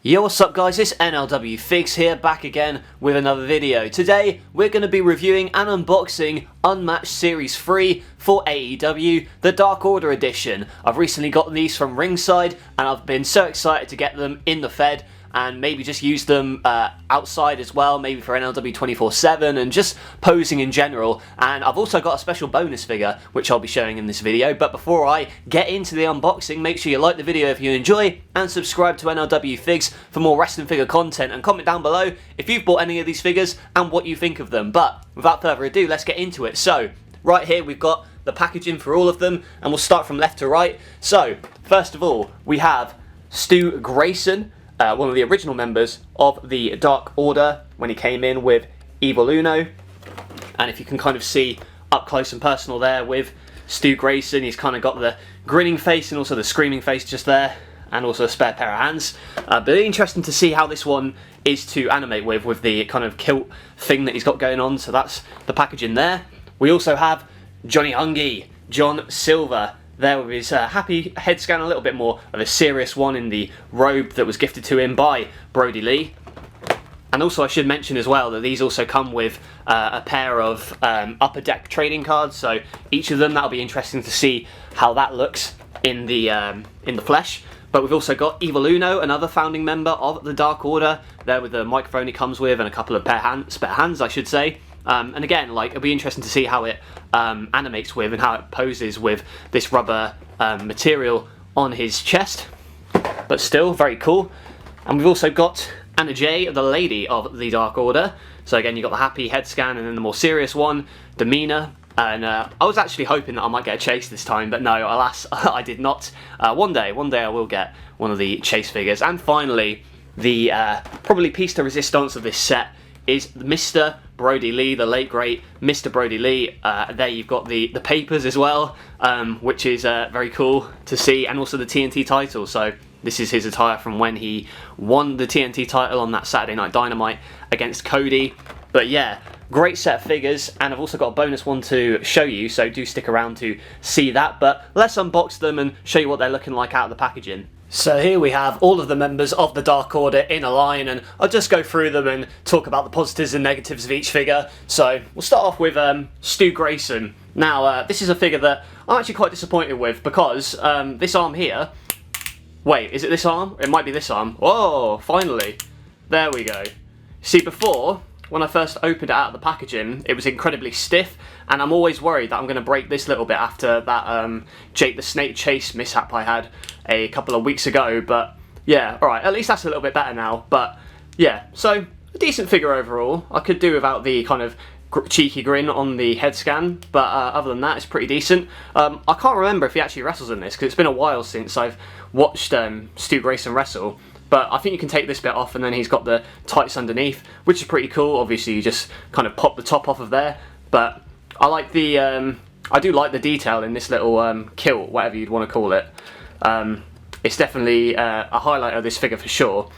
Yo, what's up guys, it's NLW Figs here, back again with another video. Today we're going to be reviewing and unboxing Unmatched Series 3 for AEW, the Dark Order edition. I've recently got these from Ringside and I've been so excited to get them in the Fed and maybe just use them outside as well, maybe for NLW 24/7 and just posing in general. And I've also got a special bonus figure which I'll be showing in this video. But before I get into the unboxing, make sure you like the video if you enjoy and subscribe to NLW Figs for more wrestling figure content, and comment down below if you've bought any of these figures and what you think of them. But without further ado, let's get into it. So right here we've got the packaging for all of them and we'll start from left to right. So first of all we have Stu Grayson, one of the original members of the Dark Order when he came in with Evil Uno. And if you can kind of see up close and personal there with Stu Grayson, he's kind of got the grinning face and also the screaming face just there, and also a spare pair of hands. But interesting to see how this one is to animate with the kind of kilt thing that he's got going on. So that's the packaging there. We also have Johnny Hungy, John Silver, there with his happy head scan, a little bit more of a serious one in the robe that was gifted to him by Brody Lee. And also I should mention as well that these also come with a pair of Upper Deck trading cards, so each of them, that'll be interesting to see how that looks in the flesh. But we've also got Evil Uno, another founding member of the Dark Order, there with the microphone he comes with and a couple of spare hands I should say. And again, like, it'll be interesting to see how it animates with and how it poses with this rubber material on his chest. But still, very cool. And we've also got Anna Jay, the lady of the Dark Order. So again, you've got the happy head scan and then the more serious one, demeanor. And I was actually hoping that I might get a Chase this time, but no, alas, I did not. One day I will get one of the Chase figures. And finally, the probably piece de resistance of this set is Mr. Brody Lee, the late great Mr. Brody Lee. There you've got the papers as well, which is very cool to see, and also the TNT title. So this is his attire from when he won the TNT title on that Saturday Night Dynamite against Cody. But yeah, great set of figures, and I've also got a bonus one to show you, so do stick around to see that. But let's unbox them and show you what they're looking like out of the packaging. So here we have all of the members of the Dark Order in a line, and I'll just go through them and talk about the positives and negatives of each figure. So we'll start off with Stu Grayson. Now this is a figure that I'm actually quite disappointed with, because this arm here, wait, is it this arm? It might be this arm. Oh, finally. There we go. See, before, when I first opened it out of the packaging, it was incredibly stiff, and I'm always worried that I'm going to break this little bit after that Jake the Snake Chase mishap I had a couple of weeks ago. But yeah, alright, at least that's a little bit better now. But yeah, so a decent figure overall. I could do without the kind of cheeky grin on the head scan, but other than that, it's pretty decent. I can't remember if he actually wrestles in this, because it's been a while since I've watched Stu Grayson wrestle. But I think you can take this bit off, and then he's got the tights underneath, which is pretty cool. Obviously, you just kind of pop the top off of there. But I like the, I do like the detail in this little kilt, whatever you'd want to call it. It's definitely a highlight of this figure for sure.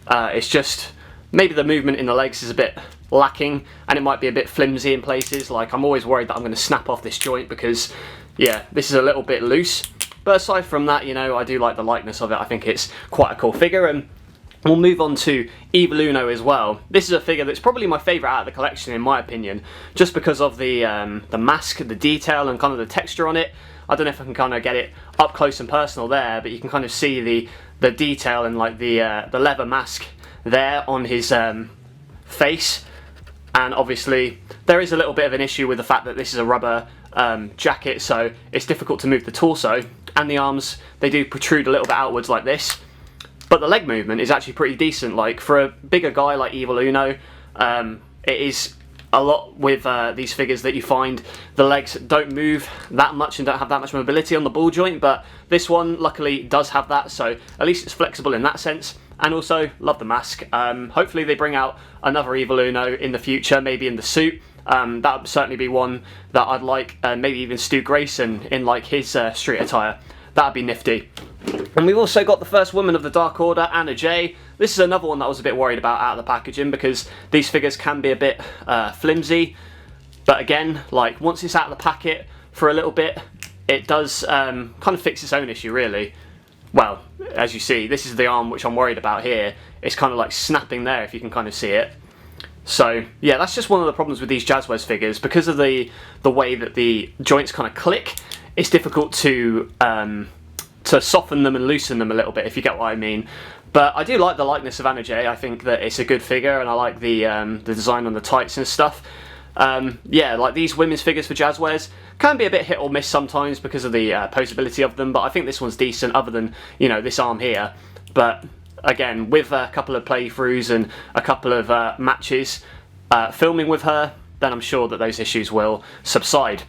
It's just maybe the movement in the legs is a bit lacking, and it might be a bit flimsy in places. Like, I'm always worried that I'm going to snap off this joint because, yeah, this is a little bit loose. But aside from that, you know, I do like the likeness of it. I think it's quite a cool figure. And we'll move on to Evil Uno as well. This is a figure that's probably my favourite out of the collection, in my opinion, just because of the mask, the detail, and kind of the texture on it. I don't know if I can kind of get it up close and personal there, but you can kind of see the detail and like the leather mask there on his face. And obviously there is a little bit of an issue with the fact that this is a rubber jacket, so it's difficult to move the torso, and the arms, they do protrude a little bit outwards like this. But the leg movement is actually pretty decent. Like, for a bigger guy like Evil Uno, it is a lot with these figures that you find the legs don't move that much and don't have that much mobility on the ball joint, but this one luckily does have that, so at least it's flexible in that sense. And also, love the mask. Hopefully they bring out another Evil Uno in the future, maybe in the suit. That would certainly be one that I'd like, maybe even Stu Grayson in like his street attire. That'd be nifty. And we've also got the first woman of the Dark Order, Anna Jay. This is another one that I was a bit worried about out of the packaging, because these figures can be a bit flimsy. But again, like, once it's out of the packet for a little bit, it does kind of fix its own issue, really. well, as you see, this is the arm which I'm worried about here. It's kind of like snapping there, if you can kind of see it. So yeah, that's just one of the problems with these Jazzwares figures. Because of the way that the joints kind of click, it's difficult to soften them and loosen them a little bit, if you get what I mean. But I do like the likeness of Anna Jay. I think that it's a good figure, and I like the design on the tights and stuff. Yeah, like these women's figures for Jazzwares can be a bit hit or miss sometimes because of the posability of them, but I think this one's decent other than, you know, this arm here. But again, with a couple of playthroughs and a couple of matches filming with her, then I'm sure that those issues will subside.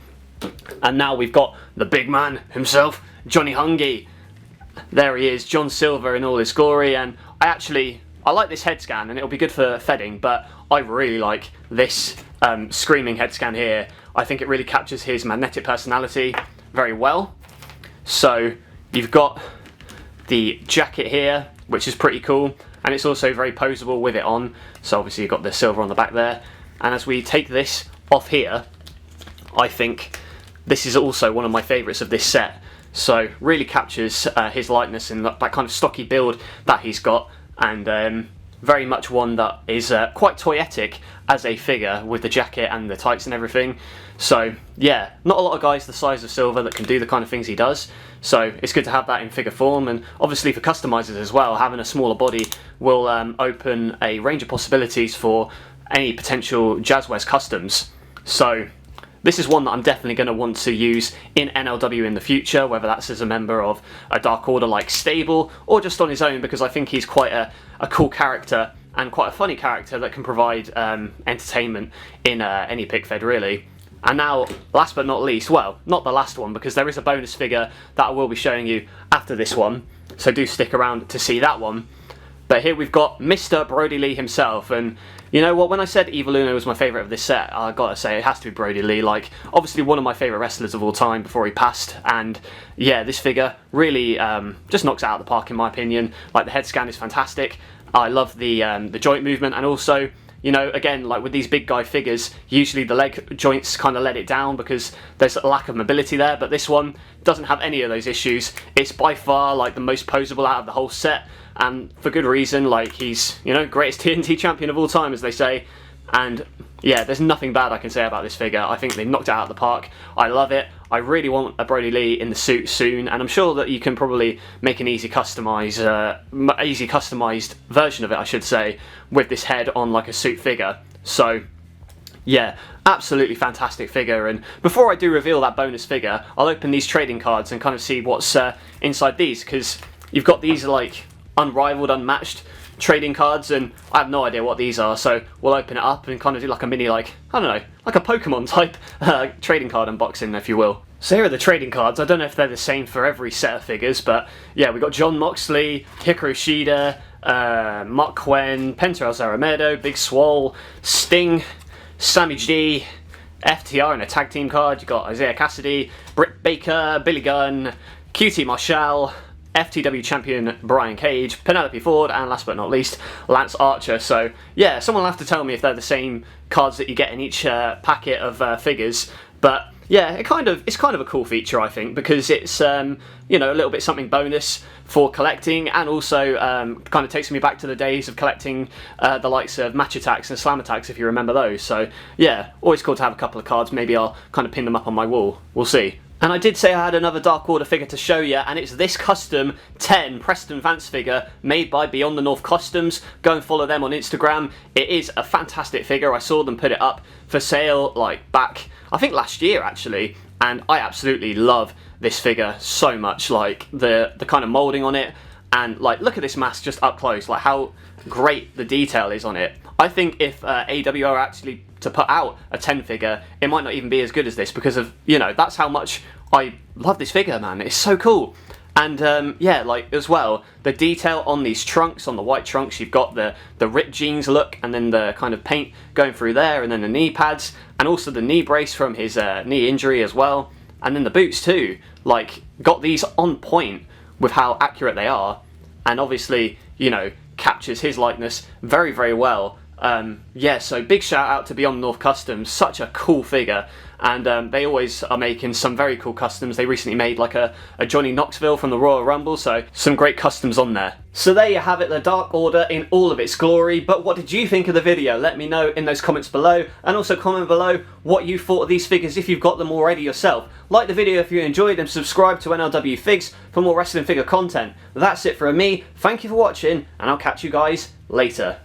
And now we've got the big man himself, Johnny Hungy. There he is, John Silver in all his glory, and I like this head scan, and it'll be good for fedding, but I really like this screaming head scan here. I think it really captures his magnetic personality very well. So you've got the jacket here, which is pretty cool, and it's also very poseable with it on. So obviously you've got the silver on the back there, and as we take this off here, I think this is also one of my favourites of this set. So really captures his likeness and that kind of stocky build that he's got, and very much one that is quite toyetic as a figure with the jacket and the tights and everything. So yeah, not a lot of guys the size of Silver that can do the kind of things he does, so it's good to have that in figure form. And obviously for customizers as well, having a smaller body will open a range of possibilities for any potential Jazzwares customs. So this is one that I'm definitely going to want to use in NLW in the future, whether that's as a member of a Dark Order like stable or just on his own, because I think he's quite a cool character and quite a funny character that can provide entertainment in any pick fed really. And now, last but not least, well, not the last one, because there is a bonus figure that I will be showing you after this one, so do stick around to see that one. But here we've got Mr. Brodie Lee himself, and you know what, when I said Evil Uno was my favourite of this set, I gotta say it has to be Brodie Lee. Like, obviously one of my favourite wrestlers of all time before he passed, and yeah, this figure really just knocks it out of the park in my opinion. Like, the head scan is fantastic, I love the joint movement, and also, you know, again, like with these big guy figures, usually the leg joints kind of let it down because there's a lack of mobility there, but this one doesn't have any of those issues. It's by far like the most poseable out of the whole set, and for good reason. Like, he's, you know, greatest TNT champion of all time, as they say, and yeah, there's nothing bad I can say about this figure. I think they knocked it out of the park. I love it. I really want a Brodie Lee in the suit soon, and I'm sure that you can probably make an easy customized version of it, I should say, with this head on like a suit figure. So yeah, absolutely fantastic figure. And before I do reveal that bonus figure, I'll open these trading cards and kind of see what's inside these, because you've got these like unrivaled, unmatched trading cards, and I have no idea what these are, so we'll open it up and kind of do like a mini, like, I don't know, like a Pokemon type trading card unboxing, if you will. So here are the trading cards. I don't know if they're the same for every set of figures, but yeah, we've got Jon Moxley, Hikaru Shida, Mark Quinn, Penta El Zero, Big Swole, Sting, Sammy G, FTR in a tag team card. You've got Isaiah Cassidy, Britt Baker, Billy Gunn, QT Marshall, FTW champion Brian Cage, Penelope Ford, and last but not least, Lance Archer. So yeah, someone will have to tell me if they're the same cards that you get in each packet of figures. But yeah, it's kind of a cool feature, I think, because it's you know, a little bit something bonus for collecting, and also kind of takes me back to the days of collecting the likes of Match Attacks and Slam Attacks, if you remember those. So yeah, always cool to have a couple of cards. Maybe I'll kind of pin them up on my wall. We'll see. And I did say I had another Dark Order figure to show you, and it's this custom 10 Preston Vance figure made by Beyond the North Customs. Go and follow them on Instagram. It is a fantastic figure. I saw them put it up for sale like back, I think last year actually, and I absolutely love this figure so much. Like the kind of moulding on it, and like look at this mask just up close, like how great the detail is on it. I think if AEW are actually to put out a 10 figure, it might not even be as good as this, because of, you know, that's how much I love this figure, man. It's so cool. And yeah, like as well, the detail on these trunks, on the white trunks, you've got the ripped jeans look, and then the kind of paint going through there, and then the knee pads, and also the knee brace from his knee injury as well, and then the boots too. Like, got these on point with how accurate they are, and obviously, you know, captures his likeness very, very well. Yeah, so big shout out to Beyond North Customs, such a cool figure, and they always are making some very cool customs. They recently made like a Johnny Knoxville from the Royal Rumble, so some great customs on there. So there you have it, the Dark Order in all of its glory. But what did you think of the video? Let me know in those comments below, and also comment below what you thought of these figures if you've got them already yourself. Like the video if you enjoyed, and subscribe to NLW Figs for more wrestling figure content. That's it from me, thank you for watching, and I'll catch you guys later.